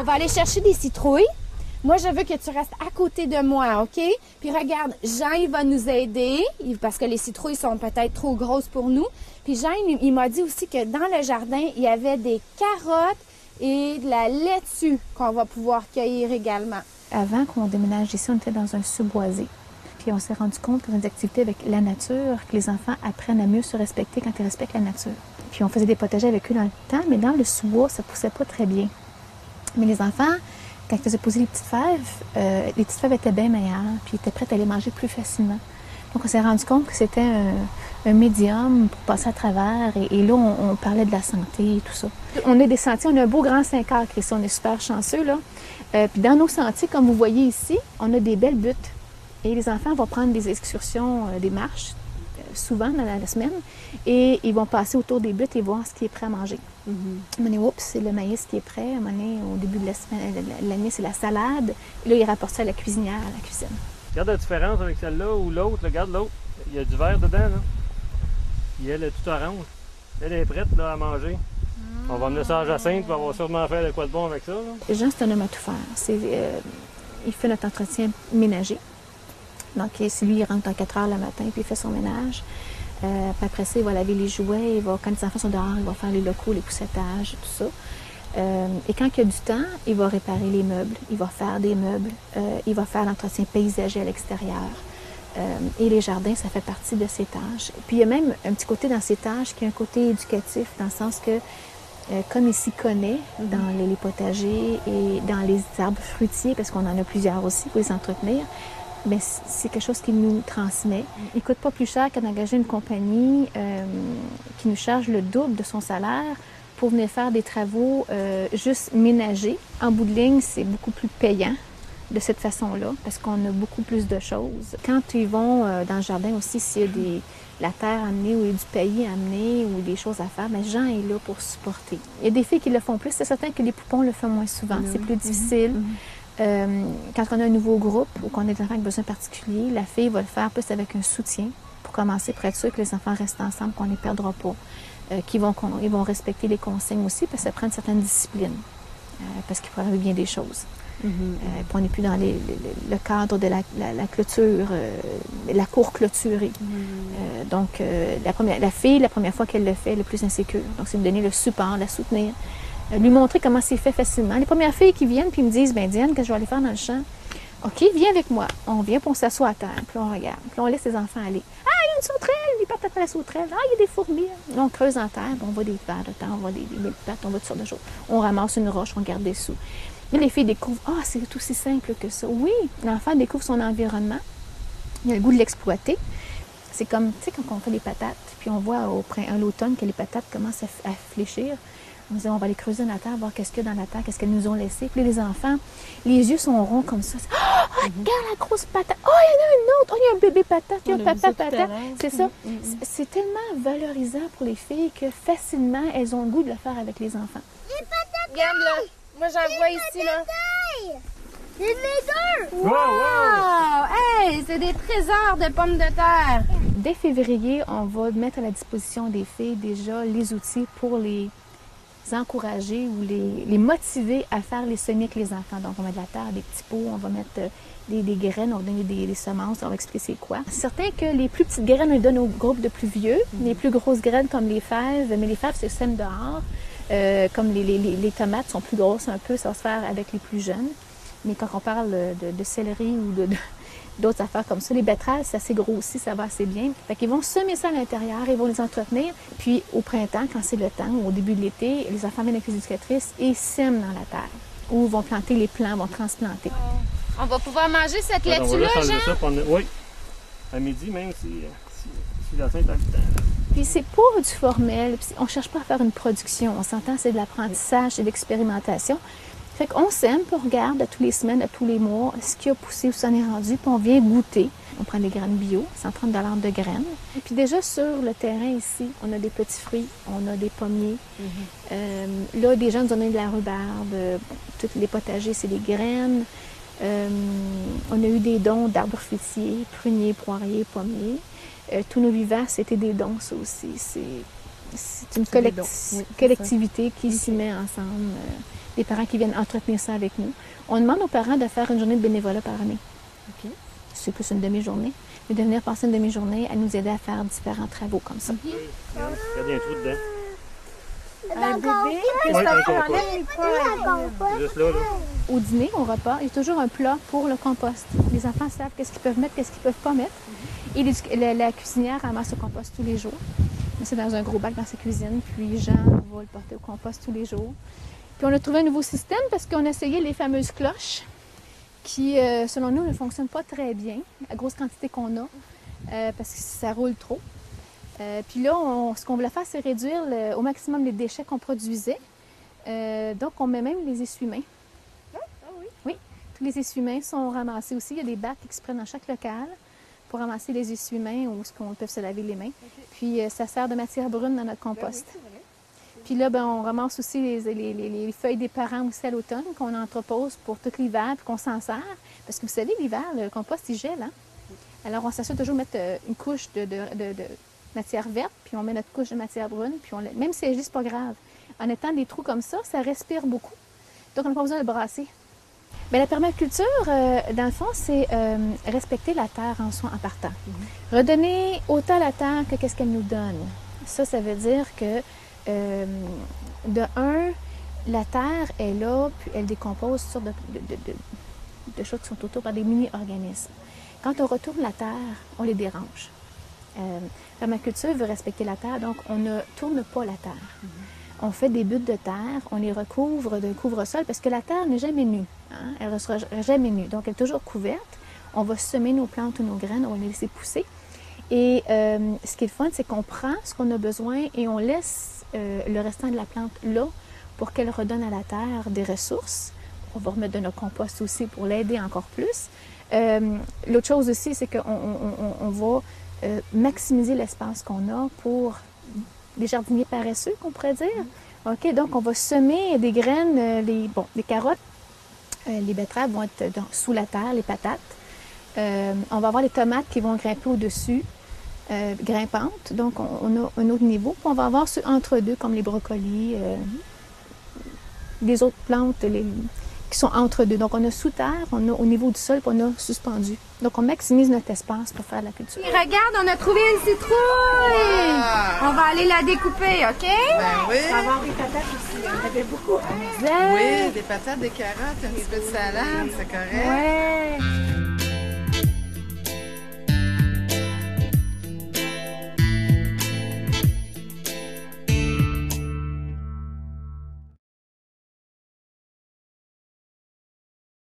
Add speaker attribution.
Speaker 1: va aller chercher des citrouilles. Moi, je veux que tu restes à côté de moi, OK? Puis regarde, Jean, il va nous aider, parce que les citrouilles sont peut-être trop grosses pour nous. Puis Jean, il m'a dit aussi que dans le jardin, il y avait des carottes et de la laitue qu'on va pouvoir cueillir également. Avant qu'on déménage ici, on était dans un sous-boisé. Puis on s'est rendu compte que dans des activités avec la nature, que les enfants apprennent à mieux se respecter quand ils respectent la nature. Puis on faisait des potagers avec eux dans le temps, mais dans le sous-bois, ça poussait pas très bien. Mais les enfants, quand ils faisaient poser les petites fèves étaient bien meilleures, puis ils étaient prêts à les manger plus facilement. Donc on s'est rendu compte que c'était un médium pour passer à travers, et là, on parlait de la santé et tout ça. On a des sentiers, on a un beau grand 5 acres ici, on est super chanceux, là. Puis dans nos sentiers, comme vous voyez ici, on a des belles buttes. Et les enfants vont prendre des excursions, des marches, souvent dans la semaine, et ils vont passer autour des buttes et voir ce qui est prêt à manger. À un moment donné, oups, c'est le maïs qui est prêt. À un moment donné, au début de l'année, c'est la salade. Et là, ils rapportent ça à la cuisinière, à la cuisine.
Speaker 2: Regarde la différence avec celle-là ou l'autre. Regarde l'autre. Il y a du vert dedans, là. Puis elle est toute orange. Elle est prête là, à manger. On va emmener ça à Jacinthe, on va sûrement faire de quoi de bon avec ça. Là.
Speaker 1: Jean, c'est un homme à tout faire. Il fait notre entretien ménager. Donc, si lui, il rentre à 4 heures le matin, puis il fait son ménage. Puis après ça, il va laver les jouets. Quand les enfants sont dehors, il va faire les locaux, les poussettages, tout ça. Et quand il y a du temps, il va réparer les meubles. Il va faire des meubles. Il va faire l'entretien paysager à l'extérieur. Et les jardins, ça fait partie de ses tâches. Puis il y a même un petit côté dans ses tâches qui est un côté éducatif, dans le sens que, comme il s'y connaît dans les potagers et dans les arbres fruitiers, parce qu'on en a plusieurs aussi, pour les entretenir, mais c'est quelque chose qu'il nous transmet. Il ne coûte pas plus cher qu'à d'engager une compagnie qui nous charge le double de son salaire pour venir faire des travaux juste ménagers. En bout de ligne, c'est beaucoup plus payant de cette façon-là, parce qu'on a beaucoup plus de choses. Quand ils vont dans le jardin aussi, s'il y a la terre à amener ou il y a du paillis à amener ou des choses à faire, bien, Jean est là pour supporter. Il y a des filles qui le font plus. C'est certain que les poupons le font moins souvent. C'est plus difficile. Quand on a un nouveau groupe ou qu'on a des enfants avec besoins particuliers, la fille va le faire plus avec un soutien pour commencer, pour être sûr que les enfants restent ensemble, qu'on ne les perdra pas. Ils vont respecter les consignes aussi, parce que ça prend une certaine discipline, parce qu'il peut arriver bien des choses. Puis on n'est plus dans le cadre de la clôture, la cour clôturée. Donc, la fille, la première fois qu'elle le fait, elle est le plus insécure. Donc, c'est de donner le support, la soutenir, lui montrer comment c'est fait facilement. Les premières filles qui viennent puis me disent, bien Diane, qu'est-ce que je vais aller faire dans le champ? OK, viens avec moi. On vient, puis on s'assoit à terre, puis on regarde. Puis on laisse les enfants aller. Ah, il y a une sauterelle! Ils partent après la sauterelle. Ah, il y a des fourmis. Là, on creuse en terre, puis on voit des vers de terre, on voit des mille pattes, on voit toutes sortes de choses. On ramasse une roche, on garde dessous. Mais les filles découvrent, ah, c'est tout aussi simple que ça. Oui, l'enfant découvre son environnement. Il a le goût de l'exploiter. C'est comme, tu sais, quand on fait les patates, puis on voit à l'automne que les patates commencent à fléchir. On dit, on va aller creuser dans la terre, voir qu'est-ce qu'il y a dans la terre, qu'est-ce qu'elles nous ont laissé. Puis les enfants, les yeux sont ronds comme ça. Ah, regarde la grosse patate. Oh, il y en a une autre. Oh, il y a un bébé patate, il y a un papa patate. C'est ça. C'est tellement valorisant pour les filles que facilement, elles ont le goût de le faire avec les enfants.
Speaker 3: Les patates!
Speaker 1: Regarde là. Moi, j'en vois ici, là.
Speaker 3: Les laideurs!
Speaker 1: Wow! Hey, c'est des trésors de pommes de terre. Dès février, on va mettre à la disposition des filles déjà les outils pour les encourager ou les motiver à faire les semis avec les enfants. Donc, on va mettre de la terre, des petits pots, on va mettre des graines, on va donner des semences, on va expliquer c'est quoi. C'est certain que les plus petites graines, on les donne au groupe de plus vieux. Les plus grosses graines, comme les fèves, mais les fèves, c'est sème dehors. Comme les tomates sont plus grosses un peu, ça va se faire avec les plus jeunes. Mais quand on parle de céleri ou d'autres affaires comme ça, les betteraves, c'est assez gros aussi, ça va assez bien. Fait qu'ils vont semer ça à l'intérieur, ils vont les entretenir. Puis au printemps, quand c'est le temps, ou au début de l'été, les enfants viennent avec les éducatrices et sèment dans la terre. Ou vont planter les plants, vont transplanter. On va pouvoir manger cette laitue-là, Jean?
Speaker 2: Oui, à midi même, si la Sainte a le temps.
Speaker 1: Puis c'est pas du formel, on ne cherche pas à faire une production. On s'entend, c'est de l'apprentissage, c'est de l'expérimentation. Fait qu'on sème, puis on regarde à tous les semaines, à tous les mois, ce qui a poussé, où ça en est rendu, puis on vient goûter. On prend des graines bio, 130 $ de graines. Et puis déjà sur le terrain ici, on a des petits fruits, on a des pommiers. Là, des gens nous ont donné de la rhubarbe. Tous les potagers, c'est des graines. On a eu des dons d'arbres fruitiers, pruniers, poiriers, pommiers. Tous nos vivaces, c'était des dons, ça aussi. c'est une
Speaker 4: C'est des dons. Oui, c'est
Speaker 1: collectivité qui s'y met ensemble. Les parents qui viennent entretenir ça avec nous. On demande aux parents de faire une journée de bénévolat par année.
Speaker 4: OK.
Speaker 1: C'est plus une demi-journée. Mais de venir passer une demi-journée à nous aider à faire différents travaux comme ça.
Speaker 2: Il y a des trous dedans.
Speaker 4: Un bébé,
Speaker 2: Oui,
Speaker 4: Christophe,
Speaker 2: un
Speaker 4: enlève
Speaker 2: compost.
Speaker 4: les feuilles.
Speaker 2: C'est juste là, là.
Speaker 1: Au dîner, au repas, il y a toujours un plat pour le compost. Les enfants savent qu'est-ce qu'ils peuvent mettre, qu'est-ce qu'ils ne peuvent pas mettre. Et la cuisinière ramasse le compost tous les jours. C'est dans un gros bac dans sa cuisine. Puis Jean va le porter au compost tous les jours. Puis on a trouvé un nouveau système parce qu'on a essayé les fameuses cloches qui, selon nous, ne fonctionnent pas très bien, la grosse quantité qu'on a, parce que ça roule trop. Puis là, ce qu'on voulait faire, c'est réduire au maximum les déchets qu'on produisait. Donc, on met même les essuie-mains.
Speaker 4: Ah oui?
Speaker 1: Oui, tous les essuie-mains sont ramassés aussi. Il y a des bacs qui se prennent dans chaque local pour ramasser les essuie-mains ou ce qu'on peut se laver les mains. Puis, ça sert de matière brune dans notre compost.
Speaker 4: Ben oui, c'est vrai.
Speaker 1: Puis là, ben, on ramasse aussi les feuilles des parents aussi à l'automne qu'on entrepose pour tout l'hiver puis qu'on s'en sert. Parce que vous savez, l'hiver, le compost, il gèle. Hein? Alors, on s'assure toujours de mettre une couche de matière verte, puis on met notre couche de matière brune, puis même si c'est juste pas grave. En étant des trous comme ça respire beaucoup. Donc, on n'a pas besoin de brasser. Bien, la permaculture, dans le fond, c'est respecter la terre en soi en partant. Redonner autant la terre que qu'est-ce qu'elle nous donne. Ça veut dire que, de un, la terre est là, puis elle décompose sur de choses qui sont autour par des mini-organismes. Quand on retourne la terre, on les dérange. La permaculture veut respecter la terre, donc on ne tourne pas la terre. On fait des buttes de terre, on les recouvre d'un couvre-sol parce que la terre n'est jamais nue. Hein? Elle ne sera jamais nue, donc elle est toujours couverte. On va semer nos plantes ou nos graines, on va les laisser pousser. Et ce qui est le fun, c'est qu'on prend ce qu'on a besoin et on laisse le restant de la plante là pour qu'elle redonne à la terre des ressources. On va remettre de notre compost aussi pour l'aider encore plus. L'autre chose aussi, c'est qu'on va maximiser l'espace qu'on a pour des jardiniers paresseux, qu'on pourrait dire. OK, donc on va semer des graines, les carottes, les betteraves vont être sous la terre, les patates. On va avoir les tomates qui vont grimper au-dessus, grimpantes, donc on a un autre niveau. Puis on va avoir ceux entre deux, comme les brocolis, des autres plantes qui sont entre deux. Donc on a sous terre, on a au niveau du sol, puis on a suspendu. Donc on maximise notre espace pour faire de la culture.
Speaker 5: Et regarde, on a trouvé une citrouille!
Speaker 4: Ah!
Speaker 5: On va aller la découper, OK?
Speaker 4: Ben oui.
Speaker 1: On va avoir des patates aussi, il y en avait beaucoup.
Speaker 4: Oui, des patates, des carottes, un petit peu de salade, c'est correct.
Speaker 1: Ouais.